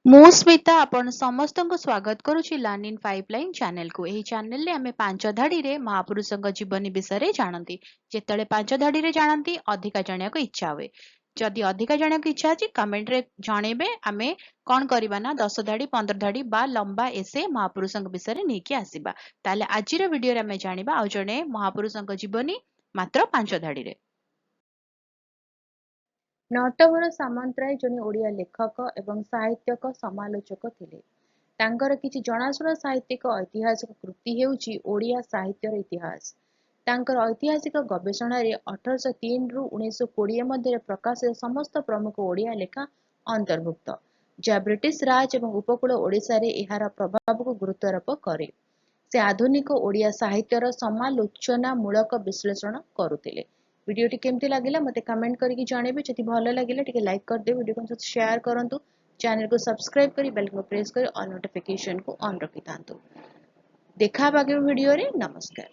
ମୁଁ ସ୍ମିତା ଆପଣ ସମସ୍ତଙ୍କୁ ସ୍ୱାଗତ କରୁଛି ଲର୍ନ ଇନ୍ ପାଇପଲାଇନ୍ ଚ୍ୟାନେଲକୁ। ଏହି ଚ୍ୟାନେଲରେ ଆମେ ପାଞ୍ଚ ଧାଡ଼ିରେ ମହାପୁରୁଷଙ୍କ ଜୀବନୀ ବିଷୟରେ ଜାଣନ୍ତି। ଯେତେବେଳେ ପାଞ୍ଚ ଧାଡ଼ିରେ ଜାଣନ୍ତି ଅଧିକା ଜାଣିବାକୁ ଇଚ୍ଛା ହୁଏ। ଯଦି ଅଧିକା ଜାଣିବାକୁ ଇଚ୍ଛା ଅଛି କମେଣ୍ଟରେ ଜଣେଇବେ। ଆମେ କ'ଣ କରିବା ନା 10 ଧାଡ଼ି 15 ଧାଡ଼ି ବା ଲମ୍ବା ଏସେ ମହାପୁରୁଷଙ୍କ ବିଷୟରେ ନେଇକି ଆସିବା। ତାହେଲେ ଆଜିର ଭିଡ଼ିଓରେ ଆମେ ଜାଣିବା ଆଉ ଜଣେ ମହାପୁରୁଷଙ୍କ ଜୀବନୀ ମାତ୍ର 5 ଧାଡ଼ିରେ। ନଟବର ସାମନ୍ତରାୟ ଜଣେ ଓଡ଼ିଆ ଲେଖକ ଏବଂ ସାହିତ୍ୟକ ସମାଲୋଚକ ଥିଲେ। ତାଙ୍କର କିଛି ଜଣାଶୁଣା ସାହିତ୍ୟିକ ଐତିହାସିକ କୃତି ହେଉଛି ଓଡ଼ିଆ ସାହିତ୍ୟର ଇତିହାସ। ତାଙ୍କର ଐତିହାସିକ ଗବେଷଣାରେ 1803ରୁ 1920 ମଧ୍ୟରେ ପ୍ରକାଶିତ ସମସ୍ତ ପ୍ରମୁଖ ଓଡ଼ିଆ ଲେଖା ଅନ୍ତର୍ଭୁକ୍ତ, ଯାହା ବ୍ରିଟିଶ ରାଜ ଏବଂ ଉପକୂଳ ଓଡ଼ିଶାରେ ଏହାର ପ୍ରଭାବକୁ ଗୁରୁତ୍ୱାରୋପ କରେ। ସେ ଆଧୁନିକ ଓଡ଼ିଆ ସାହିତ୍ୟର ସମାଲୋଚନାମୂଳକ ବିଶ୍ଳେଷଣ କରୁଥିଲେ। ଭିଡ଼ିଓଟି କେମିତି ଲାଗିଲା ମୋତେ କମେଣ୍ଟ କରିକି ଜଣେଇବେ। ଯଦି ଭଲ ଲାଗିଲା ଟିକେ ଲାଇକ୍ କରିଦେବେ, ଭିଡ଼ିଓକୁ ସେୟାର କରନ୍ତୁ, ଚ୍ୟାନେଲକୁ ସବସ୍କ୍ରାଇବ କରି ବେଲକୁ ପ୍ରେସ୍ କରି ଅଲ୍ ନୋଟିଫିକେସନକୁ ଅନ୍ ରଖିଥାନ୍ତୁ। ଦେଖା ହେବା ଆଗାମୀ ଭିଡ଼ିଓରେ। ନମସ୍କାର।